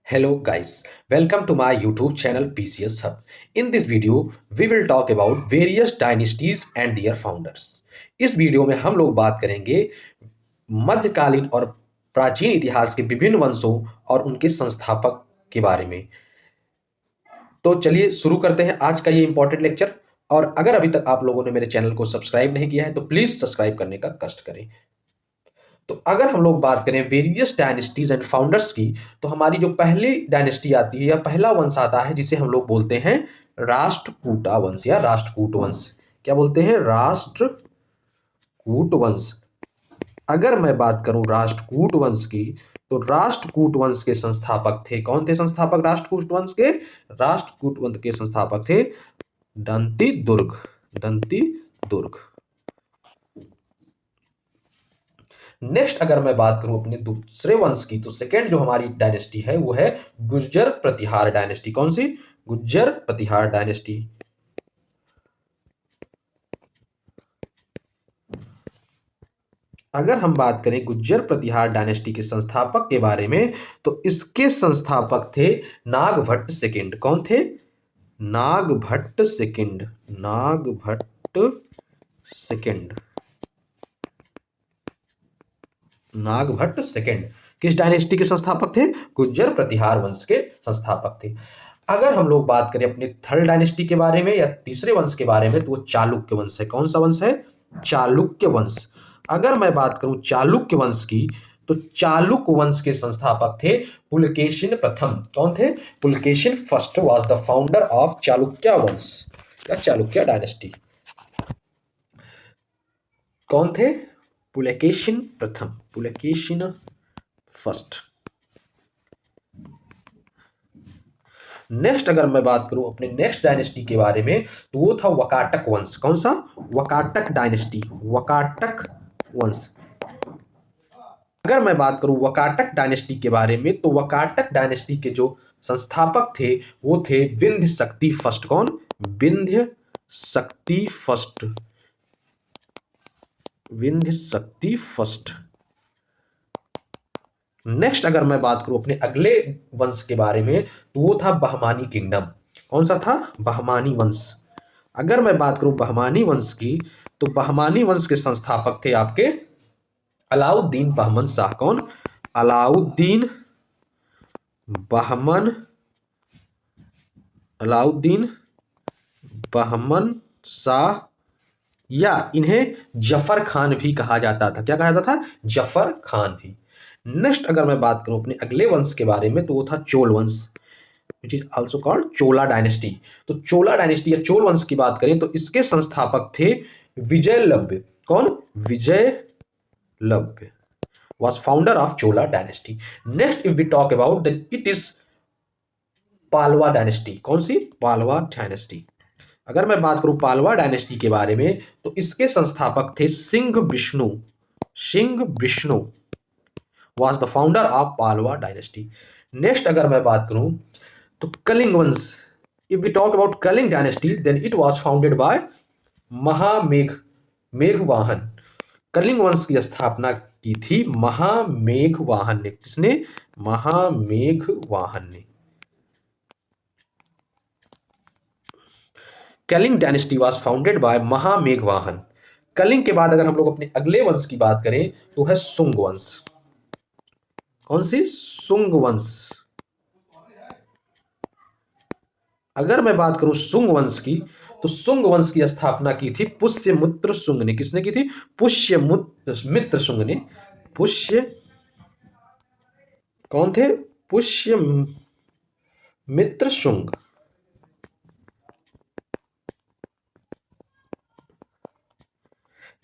Hello guys, welcome to my YouTube channel PCS Hub. In this video, we will talk about various dynasties and their founders. इस video में हम लोग बात करेंगे मध्यकालीन और प्राचीन इतिहास के विभिन्न वंशों और उनके संस्थापक के बारे में। तो चलिए शुरू करते हैं आज का ये इंपॉर्टेंट लेक्चर। और अगर अभी तक आप लोगों ने मेरे चैनल को सब्सक्राइब नहीं किया है तो प्लीज सब्सक्राइब करने का कष्ट करें। तो अगर हम लोग बात करें वेरियस डायनेस्टीज एंड फाउंडर्स की, तो हमारी जो पहली डायनेस्टी आती है या पहला वंश आता है जिसे हम लोग बोलते हैं राष्ट्रकूटा वंश या राष्ट्रकूट वंश। क्या बोलते हैं? राष्ट्रकूट वंश। अगर मैं बात करूं राष्ट्रकूट वंश की, तो राष्ट्रकूट वंश के संस्थापक थे, कौन थे संस्थापक राष्ट्रकूट वंश के? राष्ट्रकूट वंश के संस्थापक थे दंतिदुर्ग। दंतिदुर्ग। नेक्स्ट अगर मैं बात करूं अपने दूसरे वंश की, तो सेकेंड जो हमारी डायनेस्टी है वो है गुर्जर प्रतिहार डायनेस्टी। कौन सी? गुर्जर प्रतिहार डायनेस्टी। अगर हम बात करें गुर्जर प्रतिहार डायनेस्टी के संस्थापक के बारे में, तो इसके संस्थापक थे नागभट्ट सेकंड। कौन थे? Nagabhata second. Nagabhata second. Nagabhata second किस डायनेस्टी के संस्थापक थे? गुर्जर प्रतिहार वंश के संस्थापक थे। अगर हम लोग बात करें अपने थर्ड डायनेस्टी के बारे में या तीसरे वंश के बारे में, तो वो चालुक्य वंश है। कौन सा वंश है? चालुक्य वंश। अगर मैं बात करूं चालुक्य वंश की, तो चालुक्य वंश के संस्थापक थे पुलकेशिन प्रथम। कौन थे? Pulakeshin first was the founder of Chalukya वंश या चालुक्य डायनेस्टी। कौन थे? पुलकेशिन प्रथम, पुलकेशिन फर्स्ट। नेक्स्ट अगर मैं बात करूं अपने नेक्स्ट डायनेस्टी के बारे में, तो वो था वकाटक वंश। कौन सा? वकाटक डायनेस्टी। वकाटक वंश। अगर मैं बात करूं वकाटक डायनेस्टी के बारे में, तो वकाटक डायनेस्टी के जो संस्थापक थे वो थे विंध्य शक्ति फर्स्ट। कौन? विंध्य शक्ति फर्स्ट। विंध्य शक्ति फर्स्ट। नेक्स्ट अगर मैं बात करूं अपने अगले वंश के बारे में, तो वो था बहमानी किंगडम। कौन सा था? बहमानी वंश। अगर मैं बात करूं बहमानी वंश की, तो बहमानी वंश के संस्थापक थे आपके अलाउद्दीन बहमन शाह। कौन? अलाउद्दीन बहमन। अलाउद्दीन बहमन शाह, या इन्हें जफर खान भी कहा जाता था। क्या कहा जाता था? जफर खान भी। नेक्स्ट अगर मैं बात करूं अपने अगले वंश के बारे में, तो वो था चोल वंश, which is also called Chola dynasty. तो चोला डायनेस्टी या चोल वंश की बात करें, तो इसके संस्थापक थे विजयलव्य। कौन? विजयलव्य was founder of Chola dynasty. Next if we talk about, then it is Pallava dynasty. कौन सी? पालवा डायनेस्टी। अगर मैं बात करूं पालवा डायनेस्टी के बारे में, तो इसके संस्थापक थे Simha Vishnu. Simha Vishnu was the founder of Pallava dynasty. Next अगर मैं बात करूं तो कलिंग वंश। if we talk about Kalinga dynasty, then it was founded by मेघवाहन। कलिंग वंश की स्थापना की थी महामेघवाहन ने। किसने? महामेघवाहन ने। Kalinga dynasty was founded bye महामेघवाहन। Kalinga के बाद अगर हम लोग अपने अगले वंश की बात करें, तो है सुंग वंश। कौन सी? सुंग वंश। अगर मैं बात करूं सुंग वंश की, तो सुंग वंश की स्थापना की थी पुष्यमित्र शुंग ने। किसने की थी? पुष्यमित्र शुंग ने। पुष्य कौन थे? पुष्यमित्र शुंग।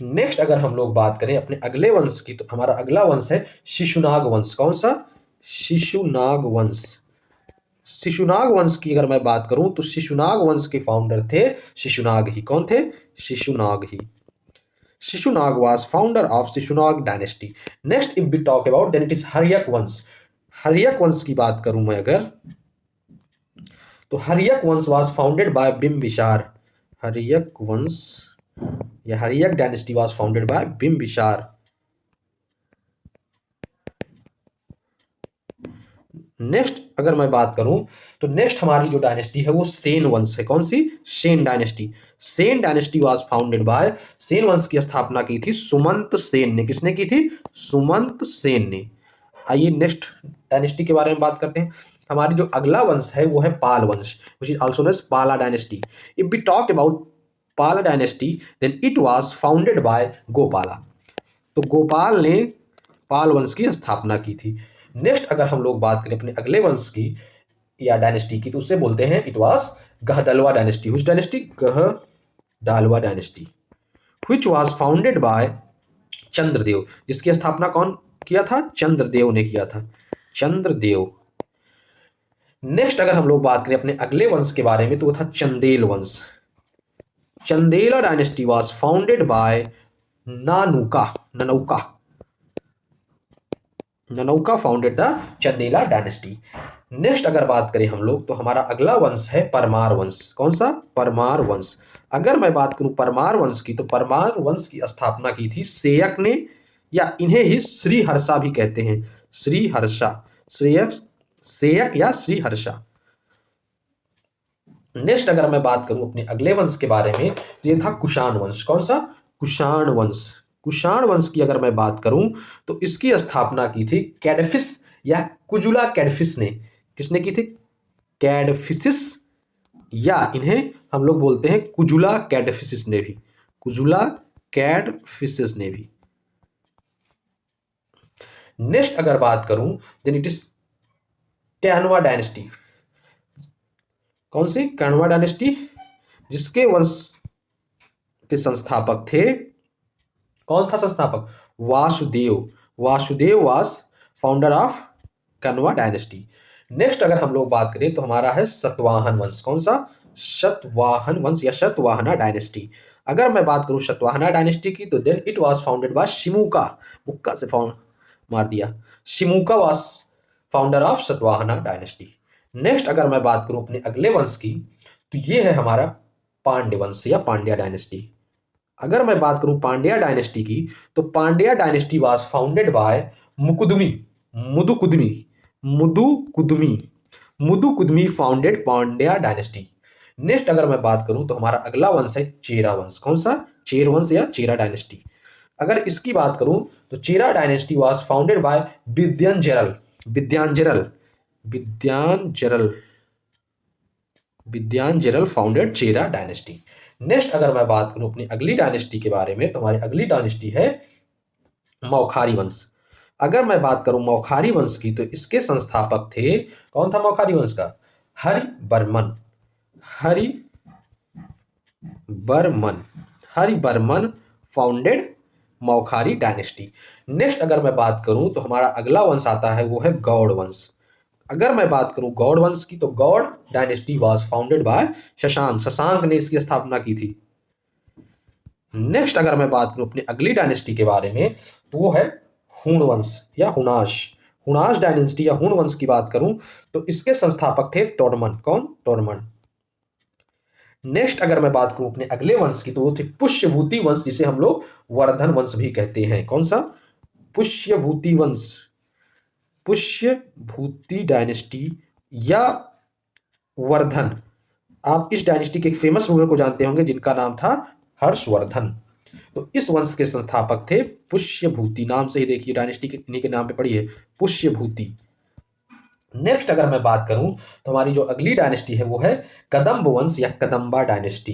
नेक्स्ट अगर हम लोग बात करें अपने अगले वंश की, तो हमारा अगला वंश है शिशुनाग वंश। कौन सा? शिशुनाग वंश। शिशुनाग वंश की अगर मैं बात करूं, तो शिशुनाग वंश के फाउंडर थे शिशुनाग ही। कौन थे? शिशुनाग ही। Shishunaga was founder of Shishunaga dynasty. Next if we talk about, then it is Haryanka वंश। हर्यक वंश की बात करूं मैं अगर, तो हर्यक वंश was founded by Bimbisara. Haryanka वंश या Haryanka dynasty was founded by Bimbisara. Next अगर मैं बात करूं तो नेक्स्ट हमारी जो डायनेस्टी है वो सेन वंश है। कौन सी? Sena dynasty. Sena dynasty was founded by, Sena वंश की स्थापना की थी सुमंत सेन ने। किसने की थी? सुमंत सेन ने। आइए नेक्स्ट डायनेस्टी के बारे में बात करते हैं। हमारी जो अगला वंश है वो है पाल वंश, which is also known as Pala dynasty. If we talk about Pala dynasty then it was founded by Gopala. तो गोपाल ने पाल वंश की स्थापना की थी। नेक्स्ट अगर हम लोग बात करें अपने अगले वंश की या डायनेस्टी की तो उससे बोलते हैं it was Gahadavala dynasty. Which dynasty? Gahadavala dynasty, which was founded by Chandradev. जिसकी स्थापना कौन किया था? चंद्रदेव ने किया था। चंद्रदेव। नेक्स्ट अगर हम लोग बात करें अपने अगले वंश के बारे में तो वो था चंदेल वंश। Chandela dynasty was founded by Nannuka, Nannuka. Nannuka founded the Chandela dynasty. Next अगर बात करें हम लोग तो हमारा अगला वंश है परमार वंश। कौन सा? परमार वंश। अगर मैं बात करूं परमार वंश की तो परमार वंश की स्थापना की थी सेयक ने, या इन्हें ही श्रीहर्षा भी कहते हैं। श्रीहर्षा, श्रेयक, सेयक या श्रीहर्षा। नेक्स्ट अगर मैं बात करूं अपने अगले वंश के बारे में तो ये था कुषाण वंश। कौन सा? कुषाण वंश। कुषाण वंश की अगर मैं बात करूं तो इसकी स्थापना की थी कैडफिस या कुजुला कैडफिस ने। किसने की थी? कैडफिसिस, या इन्हें हम लोग बोलते हैं कुजुला कैडफिसिस ने भी। कुजुला कैडफिसिस ने भी। नेक्स्ट अगर बात करूं then it is Kanva dynasty. कौन सी? कैनवा डायनेस्टी, जिसके वंश के संस्थापक थे, कौन था संस्थापक? Vasudeva. Vasudeva was founder of Kanva dynasty. Next अगर हम लोग बात करें तो हमारा है सतवाहन वंश। कौन सा? सतवाहन वंश या सतवाहना डायनेस्टी। अगर मैं बात करूं सतवाहना डायनेस्टी की तो then it was founded by Simuka. मुक्का से फाउंड मार दिया। Simuka was founder of Satavahana dynasty. Next अगर मैं बात करूं अपने अगले वंश की तो ये है हमारा पांड्य वंश या पांड्या डायनेस्टी। अगर मैं बात करूं पांड्या डायनेस्टी की तो Pandya dynasty was founded by Mukudumi, Mudukudumi, Mudukudumi, Mudukudumi founded Pandya dynasty. Next अगर मैं बात करूं तो हमारा अगला वंश है चेरा वंश। कौन सा? चेर वंश या चेरा डायनेस्टी। अगर इसकी बात करूं तो Chera dynasty was founded by Vidyanjaral, Vidyanjaral, Vidyanjaral, Vidyanjaral founded Chera dynasty. Next अगर मैं बात करूं अपनी अगली डायनेस्टी के बारे में तो हमारी अगली डायनेस्टी है मौखारी वंश। अगर मैं बात करूं मौखारी वंश की तो इसके संस्थापक थे, कौन था मौखारी वंश का? Harivarman. Harivarman, Harivarman founded Maukhari dynasty. Next अगर मैं बात करूं तो हमारा अगला वंश आता है वो है गौड़ वंश। अगर मैं बात करूं गौड़ वंश की तो Gauda dynasty was founded by Shashanka. Shashanka ने इसकी स्थापना की थी। नेक्स्ट अगर मैं बात करूं अपनी अगली डायनेस्टी के बारे में तो वो है हुण वंश या हुणाश। हुणाश डायनेस्टी या हुण वंश की बात करूं तो इसके संस्थापक थे टोडरमन। कौन? टोडरमन। नेक्स्ट अगर मैं बात करूं अपने अगले वंश की तो वो थे पुष्यभूति वंश, जिसे हम लोग वर्धन वंश भी कहते हैं। कौन सा? पुष्यभूति वंश, पुष्यभूति डायनेस्टी या वर्धन। आप इस डायनेस्टी के एक फेमस रूलर को जानते होंगे जिनका नाम था हर्षवर्धन। तो इस वंश के संस्थापक थे पुष्यभूति। नाम से ही देखिए डायनेस्टी के इन्हीं के नाम पे पड़ी है, पुष्यभूति। नेक्स्ट अगर मैं बात करूं तो हमारी जो अगली डायनेस्टी है वो है कदम्ब वंश या कदम्बा डायनेस्टी।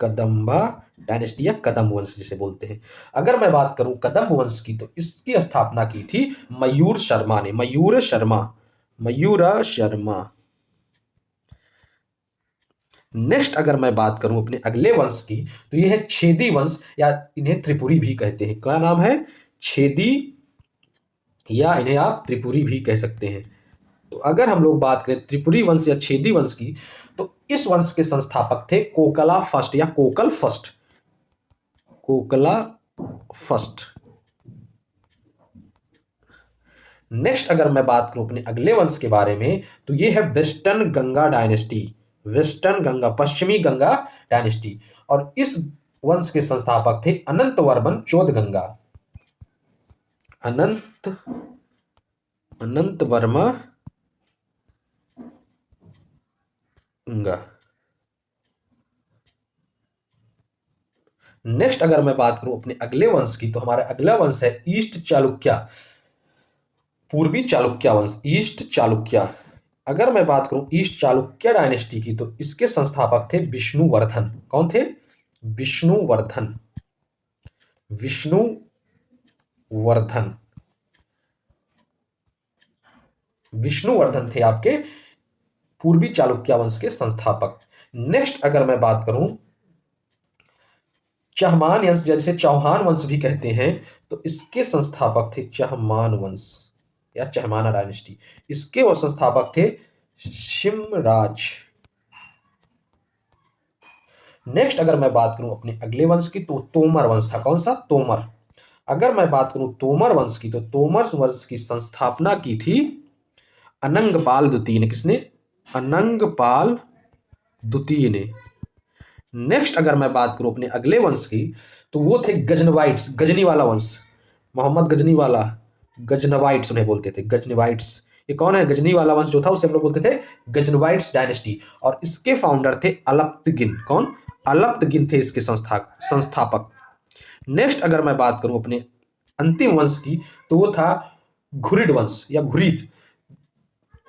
कदम्बा डायनेस्टी या कदम्ब वंश जिसे बोलते हैं। अगर मैं बात करूं कदम्ब वंश की तो इसकी स्थापना की थी मयूर शर्मा ने। मयूर शर्मा, मयूरा शर्मा। नेक्स्ट अगर मैं बात करूं अपने अगले वंश की तो यह है छेदी वंश या इन्हें त्रिपुरी भी कहते हैं। क्या नाम है? छेदी, या इन्हें आप त्रिपुरी भी कह सकते हैं। तो अगर हम लोग बात करें त्रिपुरी वंश या छेदी वंश की तो इस वंश के संस्थापक थे कोकला फर्स्ट या कोकल फर्स्ट। कोकला फर्स्ट। नेक्स्ट अगर मैं बात करूं अपने अगले वंश के बारे में तो ये है western Ganga dynasty. Western Ganga, पश्चिमी गंगा डायनेस्टी। और इस वंश के संस्थापक थे अनंत वर्मन चौदगंगा। अनंत वर्मा नेक्स्ट अगर मैं बात करूं अपने अगले वंश की, तो हमारा अगला वंश है ईस्ट चालुक्य, पूर्वी चालुक्य वंश, ईस्ट चालुक्य। अगर मैं बात करूं ईस्ट चालुक्य डायनेस्टी की, तो इसके संस्थापक थे विष्णुवर्धन। कौन थे? विष्णुवर्धन। विष्णुवर्धन, विष्णुवर्धन थे आपके पूर्वी चालुक्य वंश के संस्थापक। नेक्स्ट अगर मैं बात करूं चहमान वंश, जैसे चौहान वंश भी कहते हैं, तो इसके संस्थापक थे चहमान वंश या चहमाना डायनेस्टी। इसके वो संस्थापक थे शिमराज। नेक्स्ट अगर मैं बात करूं अपने अगले वंश की, तो तोमर वंश था। कौन सा? तोमर। अगर मैं बात करूं तोमर वंश की, तो तोमर वंश की स्थापना की थी अनंगपाल द्वितीय ने। किसने? अनंगपाल द्वितीय ने। नेक्स्ट अगर मैं बात करूं अपने अगले वंश की, तो वो थे गजनवाइट्स, गजनी वाला वंश, मोहम्मद गजनी वाला, गजनवाइट्स उन्हें बोलते थे, गजनवाइट्स। ये कौन है? गजनी वाला वंश जो था उसे हम लोग बोलते थे गजनवाइट्स डायनेस्टी, और इसके फाउंडर थे अलप्तगिन। कौन? अलप्तगिन थे इसके संस्थापक। नेक्स्ट अगर मैं बात करूं अपने अंतिम वंश की, तो वो था घुरिद वंश या घुरिद।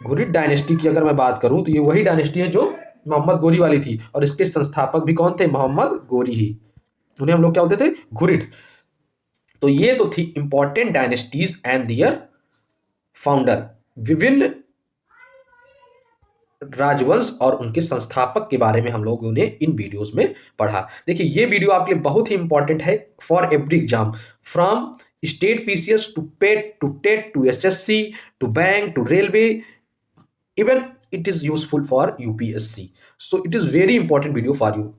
घुरिद डायनेस्टी की अगर मैं बात करूं, तो ये वही डायनेस्टी है जो मोहम्मद गोरी वाली थी, और इसके संस्थापक भी कौन थे? मोहम्मद गोरी ही। उन्हें हम लोग क्या बोलते थे? घुरिद। तो ये तो थी important dynasties and their founder, विभिन्न राजवंश और उनके संस्थापक के बारे में हम लोगों ने इन वीडियोस में पढ़ा। देखिए ये वीडियो आपके लिए बहुत ही इंपॉर्टेंट है for every exam, from state PCS to PET to TET to SSC to bank to railway, even it is useful for UPSC. So it is very important video for you.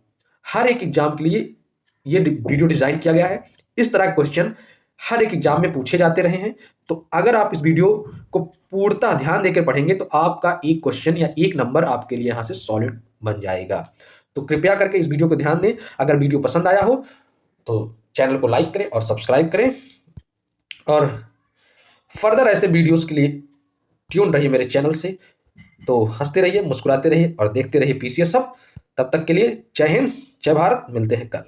हर एक exam के लिए ये video design किया गया है। इस तरह के क्वेश्चन हर एक एग्जाम में पूछे जाते रहे हैं, तो अगर आप इस वीडियो को पूर्णतः ध्यान देकर पढ़ेंगे, तो आपका एक क्वेश्चन या एक नंबर आपके लिए यहां से सॉलिड बन जाएगा। तो कृपया करके इस वीडियो को ध्यान दें। अगर वीडियो पसंद आया हो तो चैनल को लाइक करें और सब्सक्राइब करें, और फर्दर ऐसे वीडियोस के लिए ट्यून रहिए मेरे चैनल से। तो हंसते रहिए, मुस्कुराते रहिए और देखते रहिए पीसीएस हब। तब तक के लिए जय हिंद, जय भारत। मिलते हैं कल।